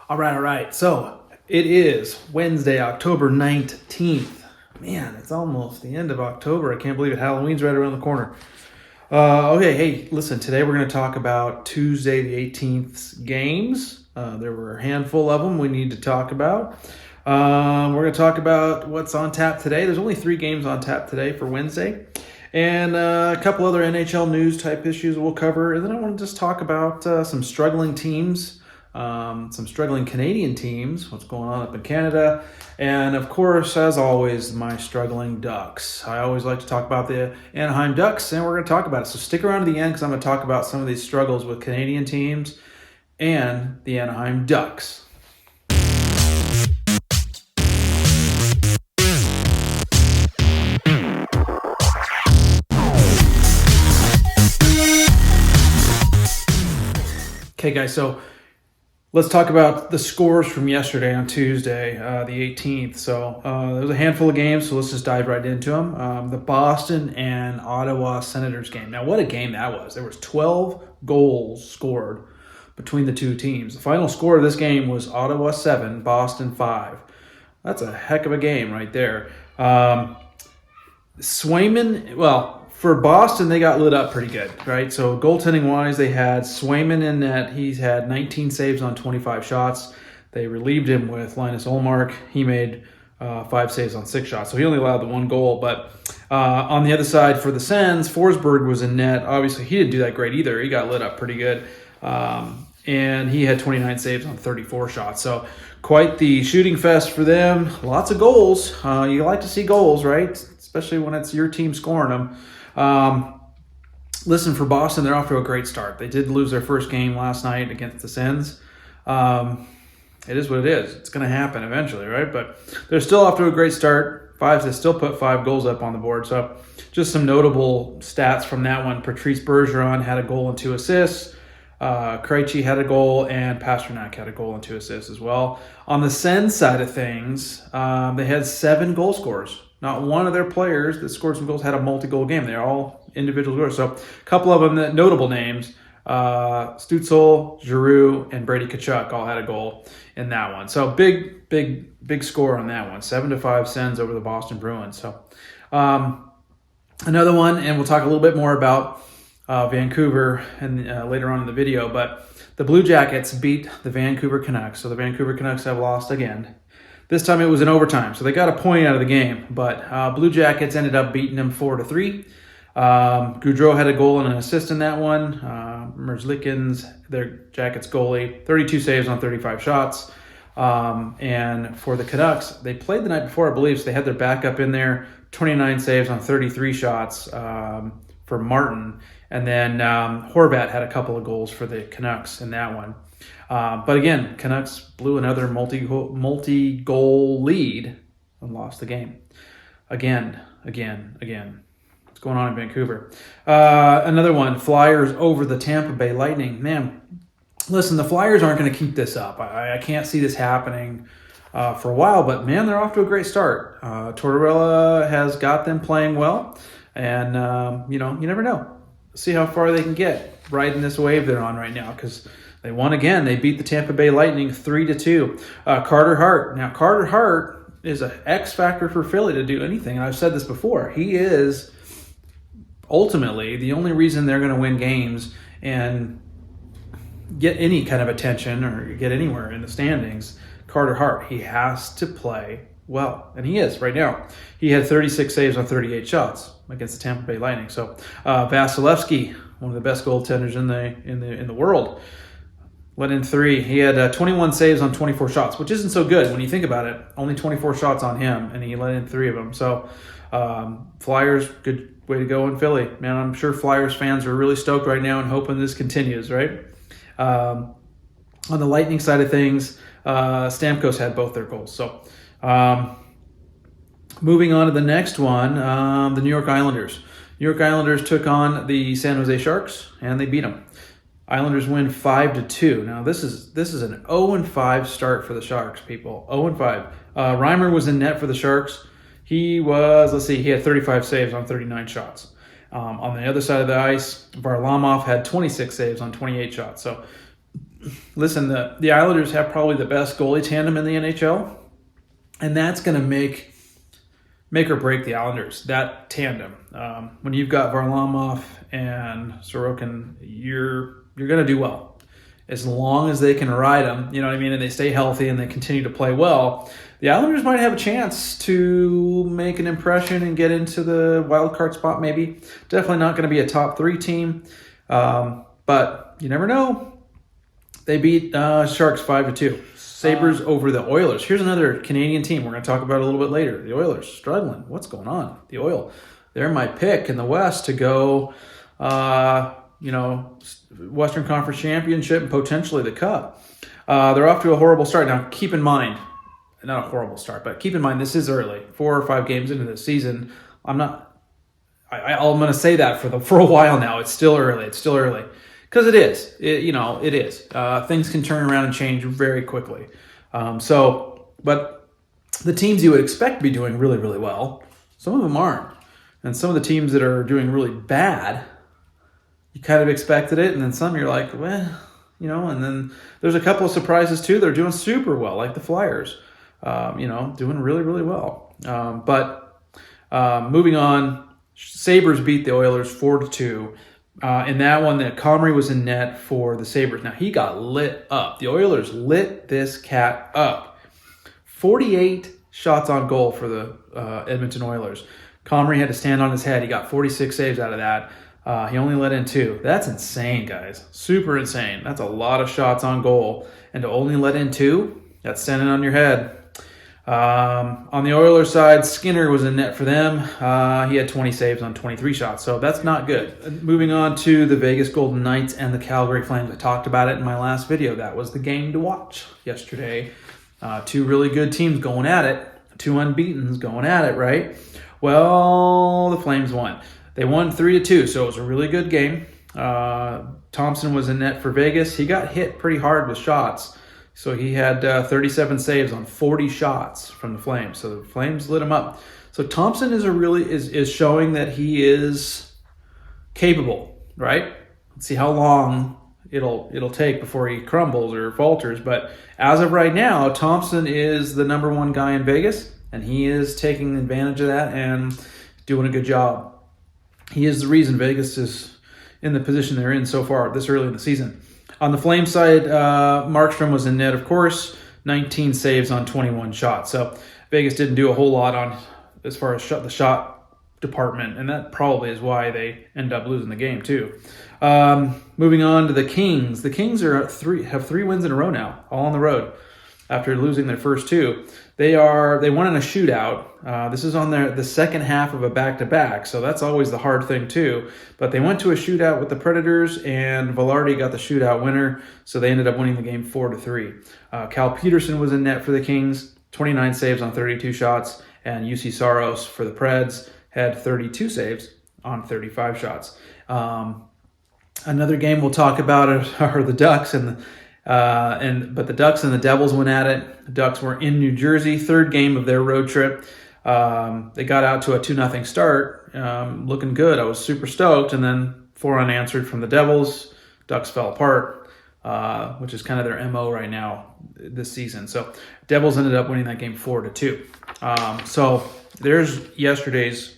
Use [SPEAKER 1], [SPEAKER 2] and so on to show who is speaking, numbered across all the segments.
[SPEAKER 1] All right. So it is Wednesday, October 19th. Man, it's almost the end of October. I can't believe it. Halloween's right around the corner. Okay, hey, listen, today we're going to talk about Tuesday the 18th's games. There were a handful of them we need to talk about. We're going to talk about what's on tap today. There's only 3 games on tap today for Wednesday. And a couple other NHL news type issues we'll cover. And then I want to just talk about some struggling teams. Some struggling Canadian teams, what's going on up in Canada, and of course, as always, my struggling Ducks. I always like to talk about the Anaheim Ducks, and we're going to talk about it. So stick around to the end because I'm going to talk about some of these struggles with Canadian teams and the Anaheim Ducks. Okay, guys, so let's talk about the scores from yesterday on Tuesday, the 18th. So there was a handful of games, so let's just dive right into them. The Boston and Ottawa Senators game. Now, what a game that was. There was 12 goals scored between the two teams. The final score of this game was Ottawa 7, Boston 5. That's a heck of a game right there. Swayman, well, for Boston, they got lit up pretty good, right? So goaltending-wise, they had Swayman in net. He's had 19 saves on 25 shots. They relieved him with Linus Ullmark. He made 5 saves on 6 shots, so he only allowed the 1 goal. But on the other side, for the Sens, Forsberg was in net. Obviously, he didn't do that great either. He got lit up pretty good. And he had 29 saves on 34 shots. So quite the shooting fest for them. Lots of goals. You like to see goals, right? Especially when it's your team scoring them. Listen, for Boston, they're off to a great start. They did lose their first game last night against the Sens. It is what it is. It's going to happen eventually, right? But they're still off to a great start. They still put 5 goals up on the board. So just some notable stats from that one. Patrice Bergeron had a goal and 2 assists. Krejci had a goal, and Pasternak had a goal and 2 assists as well. On the Sens side of things, they had 7 goal scorers. Not one of their players that scored some goals had a multi-goal game. They're all individual scorers. So a couple of them, notable names, Stützle, Giroux, and Brady Tkachuk all had a goal in that one. So big score on that one. 7-5 Sens over the Boston Bruins. So another one, and we'll talk a little bit more about Vancouver and later on in the video, but the Blue Jackets beat the Vancouver Canucks. So the Vancouver Canucks have lost again. This time it was in overtime, so they got a point out of the game. But Blue Jackets ended up beating them 4-3. Gaudreau had a goal and an assist in that one. Merzlikins, their Jackets goalie, 32 saves on 35 shots. And for the Canucks, they played the night before, I believe, so they had their backup in there, 29 saves on 33 shots for Martin. And then Horvat had a couple of goals for the Canucks in that one. But again, Canucks blew another multi-goal lead and lost the game. Again. What's going on in Vancouver? Another one, Flyers over the Tampa Bay Lightning. Man, listen, the Flyers aren't going to keep this up. I can't see this happening for a while, but man, they're off to a great start. Tortorella has got them playing well, and you never know. See how far they can get riding this wave they're on right now, because they won again. They beat the Tampa Bay Lightning 3-2. Carter Hart. Now, Carter Hart is an X factor for Philly to do anything. And I've said this before. He is ultimately the only reason they're going to win games and get any kind of attention or get anywhere in the standings. Carter Hart. He has to play well, and he is right now. He had 36 saves on 38 shots against the Tampa Bay Lightning. So Vasilevsky, one of the best goaltenders in the world, let in 3. He had 21 saves on 24 shots, which isn't so good when you think about it. Only 24 shots on him, and he let in 3 of them. So Flyers, good way to go in Philly. Man, I'm sure Flyers fans are really stoked right now and hoping this continues, right? On the Lightning side of things, Stamkos had both their goals. So moving on to the next one, the New York Islanders. New York Islanders took on the San Jose Sharks, and they beat them. Islanders win 5-2. Now, this is an 0-5 start for the Sharks, people. 0-5. Reimer was in net for the Sharks. He had 35 saves on 39 shots. On the other side of the ice, Varlamov had 26 saves on 28 shots. So listen, the Islanders have probably the best goalie tandem in the NHL, and that's going to make or break the Islanders, that tandem. When you've got Varlamov and Sorokin, you're going to do well. As long as they can ride them, you know what I mean, and they stay healthy and they continue to play well, the Islanders might have a chance to make an impression and get into the wild card spot maybe. Definitely not going to be a top 3 team, but you never know. They beat Sharks 5-2. Sabres over the Oilers. Here's another Canadian team we're going to talk about a little bit later. The Oilers struggling. What's going on? The Oil. They're my pick in the West to go, Western Conference Championship and potentially the Cup. They're off to a horrible start. Now, keep in mind, not a horrible start, but keep in mind this is early. 4 or 5 games into the season. I'm going to say that for a while now. It's still early. Because it is. It is. Things can turn around and change very quickly. But the teams you would expect to be doing really, really well, some of them aren't. And some of the teams that are doing really bad, you kind of expected it, and then some you're like, well, and then there's a couple of surprises too. They're doing super well, like the Flyers, doing really, really well. But moving on, Sabres beat the Oilers 4-2. In that one, that Comrie was in net for the Sabres. Now, he got lit up. The Oilers lit this cat up. 48 shots on goal for the Edmonton Oilers. Comrie had to stand on his head. He got 46 saves out of that. He only let in 2. That's insane, guys. Super insane. That's a lot of shots on goal. And to only let in 2, that's standing on your head. On the Oilers side, Skinner was in net for them. He had 20 saves on 23 shots, so that's not good. Moving on to the Vegas Golden Knights and the Calgary Flames. I talked about it in my last video. That was the game to watch yesterday. 2 really good teams going at it. 2 unbeatens going at it, right? Well, the Flames won. They won 3-2, so it was a really good game. Thompson was in net for Vegas. He got hit pretty hard with shots. So he had 37 saves on 40 shots from the Flames. So the Flames lit him up. So Thompson is showing that he is capable, right? Let's see how long it'll take before he crumbles or falters. But as of right now, Thompson is the number 1 guy in Vegas, and he is taking advantage of that and doing a good job. He is the reason Vegas is in the position they're in so far this early in the season. On the Flame side, Markstrom was in net, of course, 19 saves on 21 shots. So Vegas didn't do a whole lot on as far as the shot department, and that probably is why they end up losing the game too. Moving on to the Kings. The Kings have 3 wins in a row now, all on the road. After losing their first 2, they won in a shootout. This is on the second half of a back-to-back, so that's always the hard thing too. But they went to a shootout with the Predators, and Velarde got the shootout winner, so they ended up winning the game 4-3. Cal Peterson was in net for the Kings, 29 saves on 32 shots, and UC Saros for the Preds had 32 saves on 35 shots. Another game we'll talk about are the Ducks but the Ducks and the Devils went at it. The Ducks were in New Jersey, 3rd game of their road trip. They got out to a 2-0 start, looking good. I was super stoked, and then 4 unanswered from the Devils. Ducks fell apart, which is kind of their MO right now this season. So Devils ended up winning that game 4-2. So there's yesterday's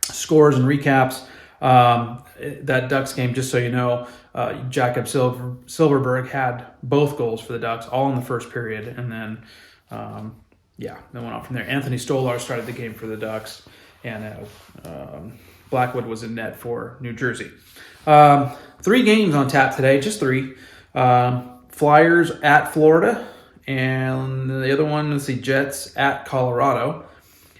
[SPEAKER 1] scores and recaps. That Ducks game, just so you know, Jakob Silverberg had both goals for the Ducks, all in the first period, and then, they went on from there. Anthony Stolar started the game for the Ducks, and Blackwood was in net for New Jersey. 3 games on tap today, just 3. Flyers at Florida, and the other one, Jets at Colorado.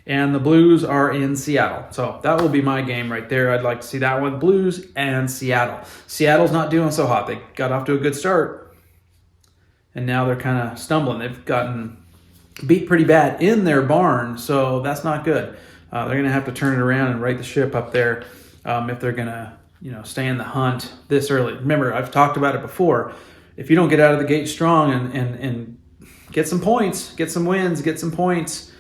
[SPEAKER 1] And the Blues are in Seattle. So that will be my game right there. I'd like to see that one. Blues and Seattle. Seattle's not doing so hot. They got off to a good start, and now they're kind of stumbling. They've gotten beat pretty bad in their barn, so that's not good. They're going to have to turn it around and right the ship up there if they're going to stay in the hunt this early. Remember, I've talked about it before. If you don't get out of the gate strong and get some points, get some wins, get some points,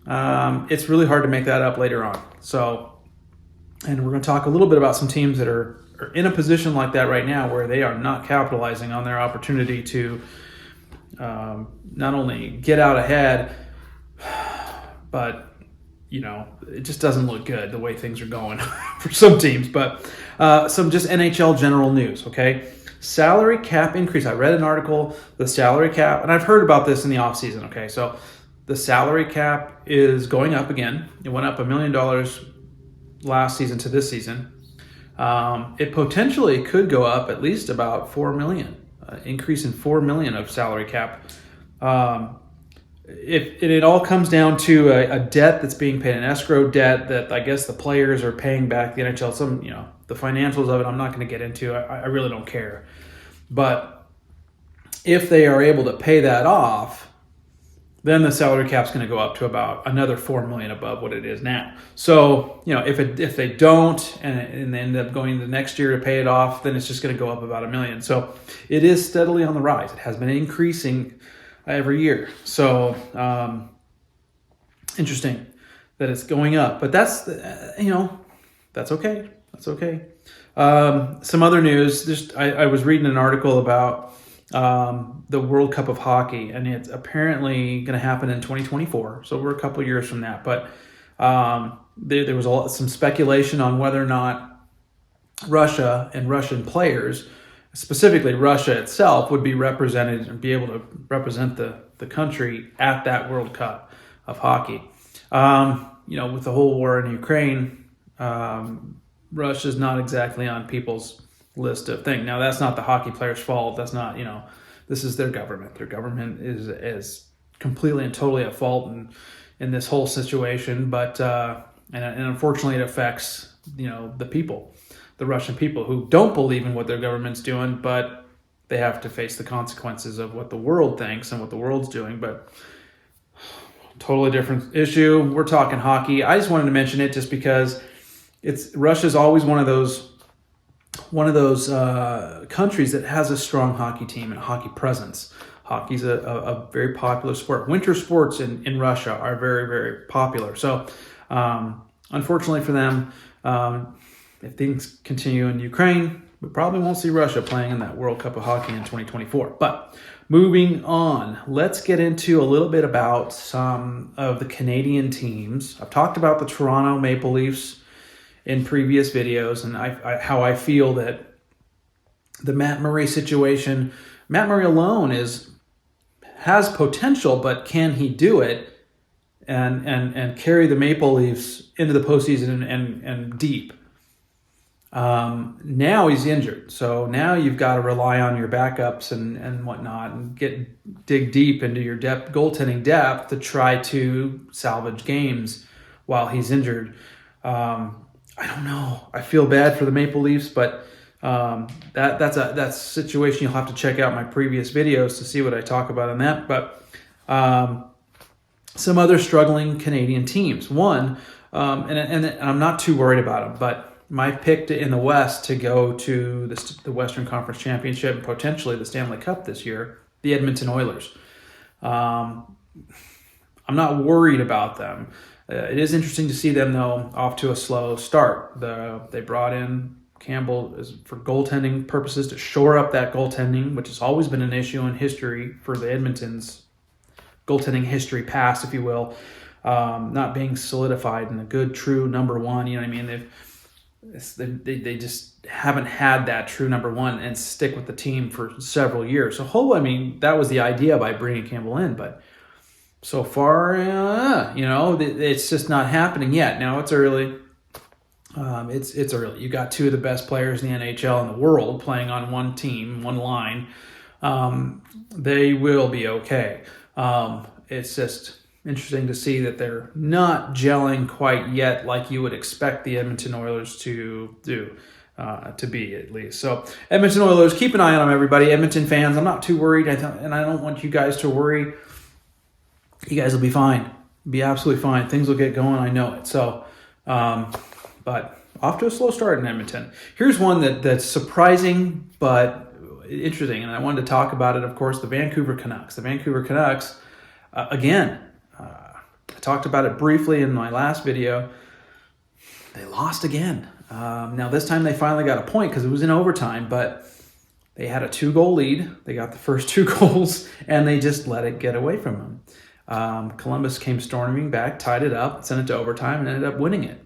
[SPEAKER 1] it's really hard to make that up later on. So, and we're going to talk a little bit about some teams that are are in a position like that right now where they are not capitalizing on their opportunity to not only get out ahead, but it just doesn't look good the way things are going for some teams. But some just NHL general news, okay? Salary cap increase. I read an article, the salary cap, and I've heard about this in the offseason, okay? So the salary cap is going up again. It went up $1 million last season to this season. It potentially could go up at least about $4 million, increase in $4 million of salary cap. If it all comes down to a debt that's being paid, an escrow debt that I guess the players are paying back the NHL. Some, the financials of it, I'm not going to get into. I really don't care. But if they are able to pay that off, then the salary cap's going to go up to about another $4 million above what it is now. So, if they don't and they end up going the next year to pay it off, then it's just going to go up about $1 million. So it is steadily on the rise. It has been increasing every year. So interesting that it's going up, but that's that's okay. That's okay. Some other news. Just I was reading an article about the World Cup of Hockey, and it's apparently going to happen in 2024. So we're a couple years from that. But there was some speculation on whether or not Russia and Russian players, specifically Russia itself, would be represented and be able to represent the country at that World Cup of Hockey. With the whole war in Ukraine, Russia's not exactly on people's list of things. Now, that's not the hockey players' fault. That's not, this is their government. Their government is completely and totally at fault in this whole situation. But, and unfortunately, it affects, the people, the Russian people who don't believe in what their government's doing, but they have to face the consequences of what the world thinks and what the world's doing. But totally different issue. We're talking hockey. I just wanted to mention it just because Russia's always one of those countries that has a strong hockey team and hockey presence. Hockey's a very popular sport. Winter sports in Russia are very, very popular. So unfortunately for them, if things continue in Ukraine, we probably won't see Russia playing in that World Cup of Hockey in 2024. But moving on, let's get into a little bit about some of the Canadian teams. I've talked about the Toronto Maple Leafs in previous videos, and how I feel that the Matt Murray situation, Matt Murray alone has potential, but can he do it and carry the Maple Leafs into the postseason and deep? Now he's injured, so now you've got to rely on your backups and whatnot, and dig deep into your goaltending depth to try to salvage games while he's injured. I don't know. I feel bad for the Maple Leafs, but that's a situation you'll have to check out my previous videos to see what I talk about on that. But some other struggling Canadian teams. One, and I'm not too worried about them, but my pick in the West to go to the Western Conference Championship and potentially the Stanley Cup this year, the Edmonton Oilers. I'm not worried about them. It is interesting to see them, though, off to a slow start. They brought in Campbell for goaltending purposes to shore up that goaltending, which has always been an issue in history for the Edmonton's goaltending history past, if you will, not being solidified in a good, true number one. You know what I mean? They just haven't had that true number one and stick with the team for several years. So, that was the idea by bringing Campbell in, but so far, it's just not happening yet. Now it's early. It's early. You got two of the best players in the NHL in the world playing on one team, one line. They will be okay. It's just interesting to see that they're not gelling quite yet like you would expect the Edmonton Oilers to do, to be at least. So Edmonton Oilers, keep an eye on them, everybody. Edmonton fans, I'm not too worried, and I don't want you guys to worry. You guys will be fine. Be absolutely fine. Things will get going. I know it. So, but off to a slow start in Edmonton. Here's one that's surprising but interesting, and I wanted to talk about it, of course, the Vancouver Canucks. The Vancouver Canucks, again, I talked about it briefly in my last video. They lost again. Now this time they finally got a point because it was in overtime, but they had a 2-goal lead. They got the first 2 goals, and they just let it get away from them. Columbus came storming back, tied it up, sent it to overtime, and ended up winning it.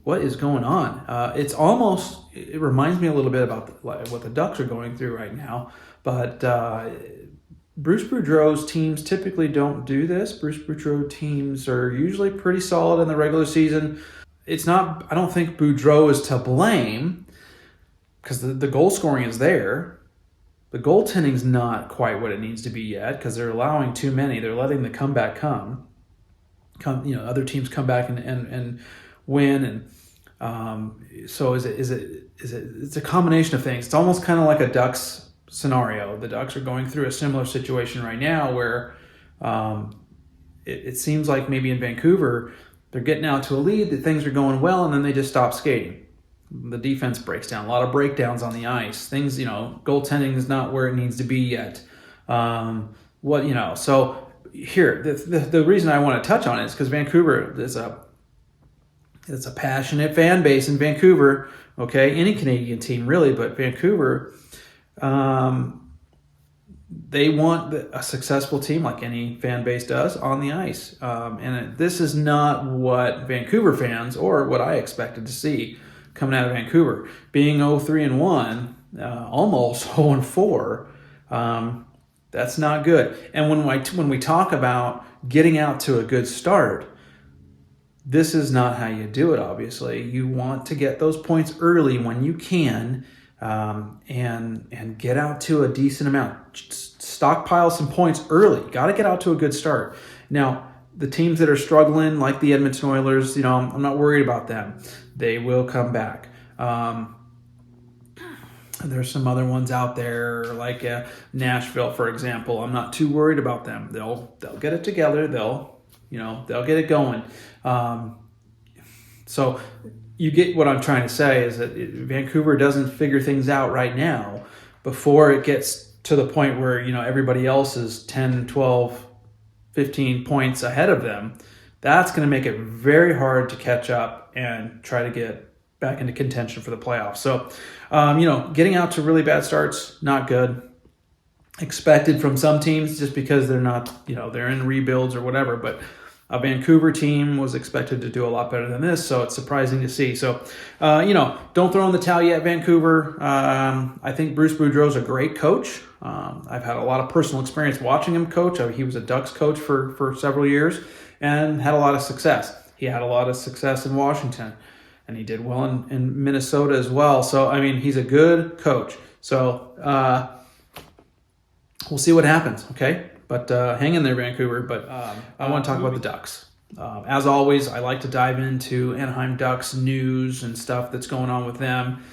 [SPEAKER 1] What is going on? It reminds me a little bit about what the Ducks are going through right now, but Bruce Boudreau's teams typically don't do this. Bruce Boudreau teams are usually pretty solid in the regular season. I don't think Boudreau is to blame, because the goal scoring is there. The goaltending's not quite what it needs to be yet, because they're allowing too many. They're letting the comeback come. Other teams come back and win, and so it's a combination of things. It's almost kind of like a Ducks scenario. The Ducks are going through a similar situation right now, where it seems like maybe in Vancouver they're getting out to a lead, that things are going well, and then they just stop skating. The defense breaks down. A lot of breakdowns on the ice. Things, goaltending is not where it needs to be yet. So here, the reason I want to touch on it is because Vancouver, it's a passionate fan base in Vancouver. Okay, any Canadian team really, but Vancouver, they want a successful team like any fan base does on the ice. And this is not what Vancouver fans, or what I expected to see coming out of Vancouver, being 0-3-1, almost 0-4. That's not good. And when we talk about getting out to a good start, this is not how you do it. Obviously, you want to get those points early when you can, and get out to a decent amount. Stockpile some points early. Got to get out to a good start. Now, the teams that are struggling, like the Edmonton Oilers, I'm not worried about them. They will come back. There's some other ones out there, like Nashville, for example. I'm not too worried about them. They'll get it together. They'll get it going. So you get what I'm trying to say is that Vancouver doesn't figure things out right now before it gets to the point where everybody else is 10, 12, 15 points ahead of them. That's going to make it very hard to catch up and try to get back into contention for the playoffs. So, getting out to really bad starts, not good. Expected from some teams just because they're not, they're in rebuilds or whatever. But a Vancouver team was expected to do a lot better than this, so it's surprising to see. So, don't throw in the towel yet, Vancouver. I think Bruce Boudreau's a great coach. I've had a lot of personal experience watching him coach. He was a Ducks coach for several years and had a lot of success. He had a lot of success in Washington, and he did well in Minnesota as well. So, he's a good coach. So, we'll see what happens, okay? But hang in there, Vancouver. But I want to talk about the Ducks. As always, I like to dive into Anaheim Ducks news and stuff that's going on with them.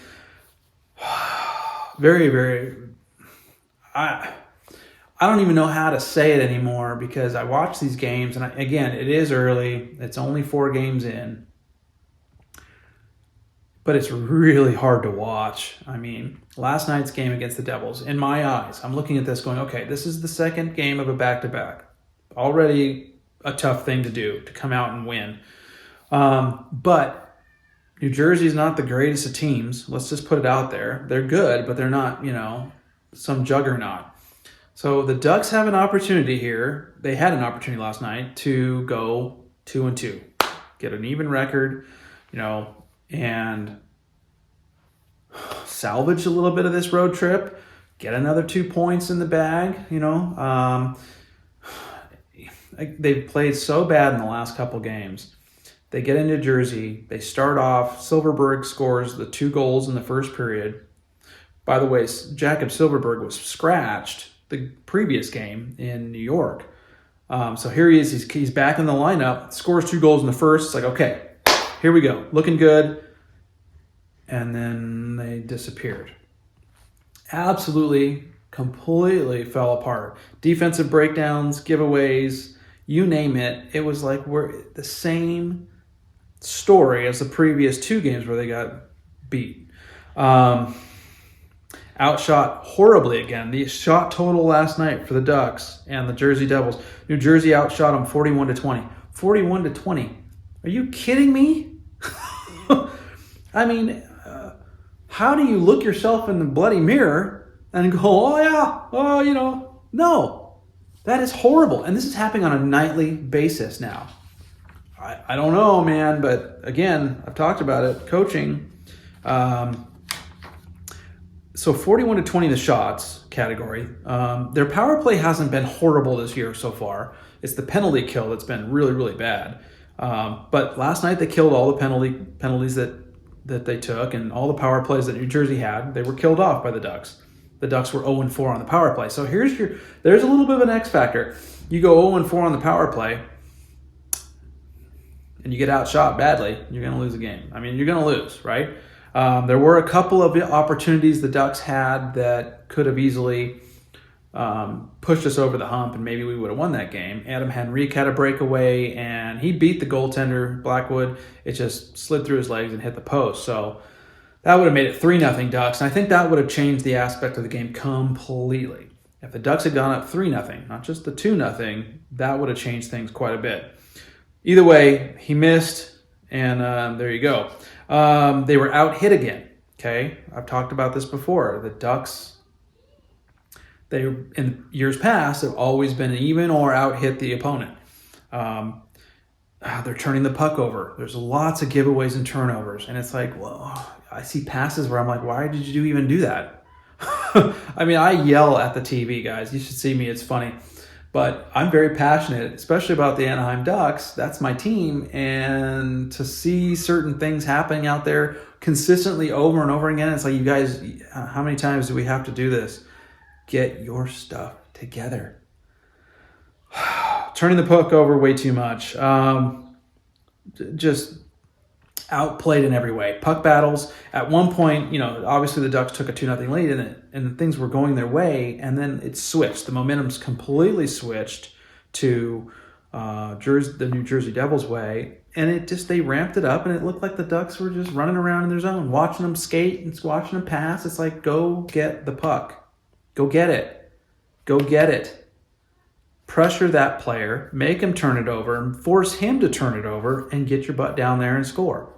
[SPEAKER 1] Very, very... I don't even know how to say it anymore, because I watch these games, and again, it is early. It's only 4 games in. But it's really hard to watch. Last night's game against the Devils, in my eyes, I'm looking at this going, okay, this is the second game of a back-to-back. Already a tough thing to do, to come out and win. But New Jersey's not the greatest of teams. Let's just put it out there. They're good, but they're not, some juggernaut. So the Ducks have an opportunity here. They had an opportunity last night to go 2-2, get an even record, and salvage a little bit of this road trip, get another 2 points in the bag. They've played so bad in the last couple games. They get into Jersey. They start off. Silverberg scores the 2 goals in the first period. By the way, Jakob Silverberg was scratched the previous game in New York. So here he is. He's back in the lineup. Scores 2 goals in the first. It's like, okay, here we go. Looking good. And then they disappeared. Absolutely, completely fell apart. Defensive breakdowns, giveaways, you name it. It was like we're the same story as the previous 2 games where they got beat. Outshot horribly again. The shot total last night for the Ducks and the Jersey Devils. New Jersey outshot them 41-20. 41-20. Are you kidding me? I mean, how do you look yourself in the bloody mirror and go, oh yeah, oh, no, that is horrible. And this is happening on a nightly basis now. I don't know, man, but again, I've talked about it, coaching. So 41 to 20 the shots category. Their power play hasn't been horrible this year so far. It's the penalty kill that's been really, really bad. But last night they killed all the penalties that they took, and all the power plays that New Jersey had, they were killed off by the Ducks. The Ducks were 0-4 on the power play. So there's a little bit of an X factor. You go 0-4 on the power play, and you get outshot badly, you're going to lose a game. I mean, you're going to lose, right? There were a couple of opportunities the Ducks had that could have easily pushed us over the hump, and maybe we would have won that game. Adam Henrique had a breakaway, and he beat the goaltender, Blackwood. It just slid through his legs and hit the post. So that would have made it 3-0 Ducks, and I think that would have changed the aspect of the game completely. If the Ducks had gone up 3-0, not just the 2-0, that would have changed things quite a bit. Either way, he missed, and there you go. They were out-hit again, okay? I've talked about this before. The Ducks, they, in years past, have always been even or out-hit the opponent. They're turning the puck over. There's lots of giveaways and turnovers, and it's like, well, I see passes where I'm like, why did you even do that? I mean, I yell at the TV, guys. You should see me. It's funny. But I'm very passionate, especially about the Anaheim Ducks. That's my team. And to see certain things happening out there consistently over and over again, it's like, you guys, how many times do we have to do this? Get your stuff together. Turning the puck over way too much. Just outplayed in every way. Puck battles. At one point, obviously the Ducks took a 2-0 lead and things were going their way, and then it switched. The momentum's completely switched to the New Jersey Devils way, and they ramped it up, and it looked like the Ducks were just running around in their zone, watching them skate and watching them pass. It's like, go get the puck. Go get it. Go get it. Pressure that player, make him turn it over, and force him to turn it over, and get your butt down there and score.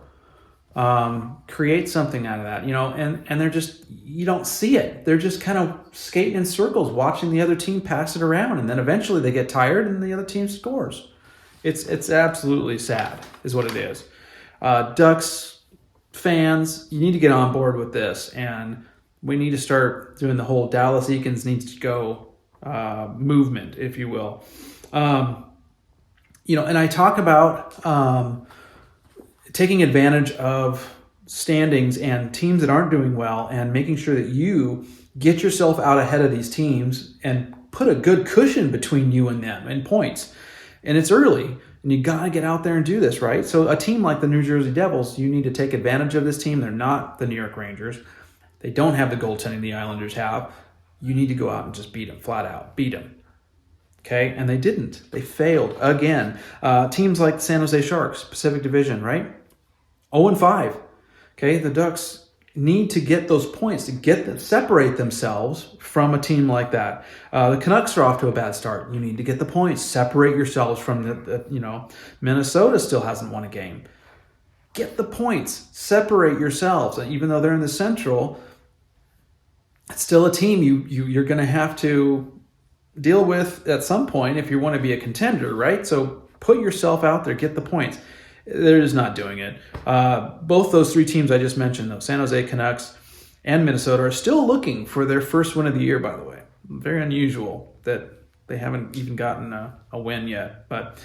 [SPEAKER 1] Create something out of that, and they're just, you don't see it. They're just kind of skating in circles, watching the other team pass it around, and then eventually they get tired and the other team scores. It's absolutely sad, is what it is. Ducks fans, you need to get on board with this, and we need to start doing the whole Dallas Eakins needs to go movement, if you will. And I talk about taking advantage of standings and teams that aren't doing well, and making sure that you get yourself out ahead of these teams and put a good cushion between you and them in points. And it's early, and you got to get out there and do this, right? So a team like the New Jersey Devils, you need to take advantage of this team. They're not the New York Rangers. They don't have the goaltending the Islanders have. You need to go out and just beat them, flat out. Beat them. Okay? And they didn't. They failed again. Teams like the San Jose Sharks, Pacific Division, right? 0-5. Okay? The Ducks need to get those points to separate themselves from a team like that. The Canucks are off to a bad start. You need to get the points. Separate yourselves from Minnesota still hasn't won a game. Get the points. Separate yourselves. Even though they're in the Central, it's still a team you're going to have to deal with at some point if you want to be a contender, right? So put yourself out there, get the points. They're just not doing it. Both those three teams I just mentioned, though, San Jose Canucks and Minnesota, are still looking for their first win of the year, by the way. Very unusual that they haven't even gotten a win yet. But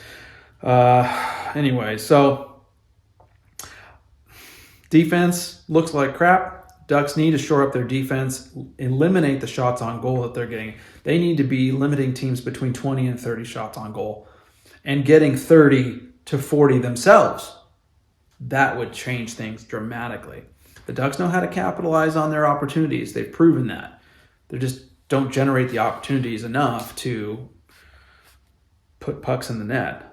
[SPEAKER 1] anyway, so defense looks like crap. Ducks need to shore up their defense, eliminate the shots on goal that they're getting. They need to be limiting teams between 20 and 30 shots on goal and getting 30 to 40 themselves. That would change things dramatically. The Ducks know how to capitalize on their opportunities. They've proven that. They just don't generate the opportunities enough to put pucks in the net.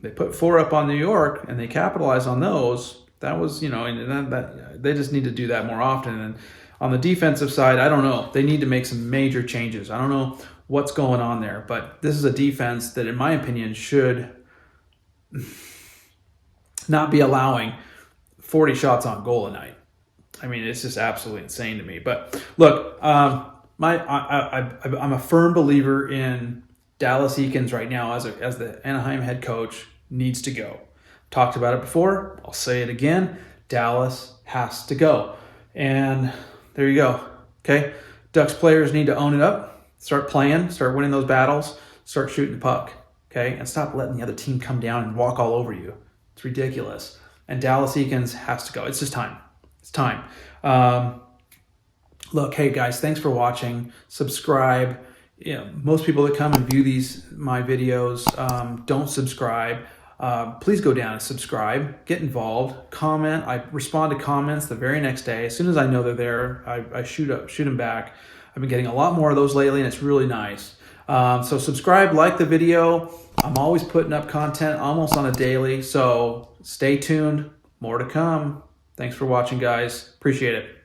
[SPEAKER 1] They put 4 up on New York, and they capitalize on those. That was, that they just need to do that more often. And on the defensive side, I don't know. They need to make some major changes. I don't know what's going on there, but this is a defense that, in my opinion, should not be allowing 40 shots on goal a night. I mean, it's just absolutely insane to me. But look, I'm a firm believer in Dallas Eakins right now as the Anaheim head coach needs to go. Talked about it before. I'll say it again. Dallas has to go. And there you go. Okay. Ducks players need to own it up, start playing, start winning those battles, start shooting the puck. Okay. And stop letting the other team come down and walk all over you. It's ridiculous. And Dallas Eakins has to go. It's just time. It's time. Look, hey guys, thanks for watching. Subscribe. Most people that come and view my videos don't subscribe. Please go down and subscribe. Get involved. Comment. I respond to comments the very next day. As soon as I know they're there, I shoot them back. I've been getting a lot more of those lately, and it's really nice. So subscribe, like the video. I'm always putting up content almost on a daily, so stay tuned. More to come. Thanks for watching, guys. Appreciate it.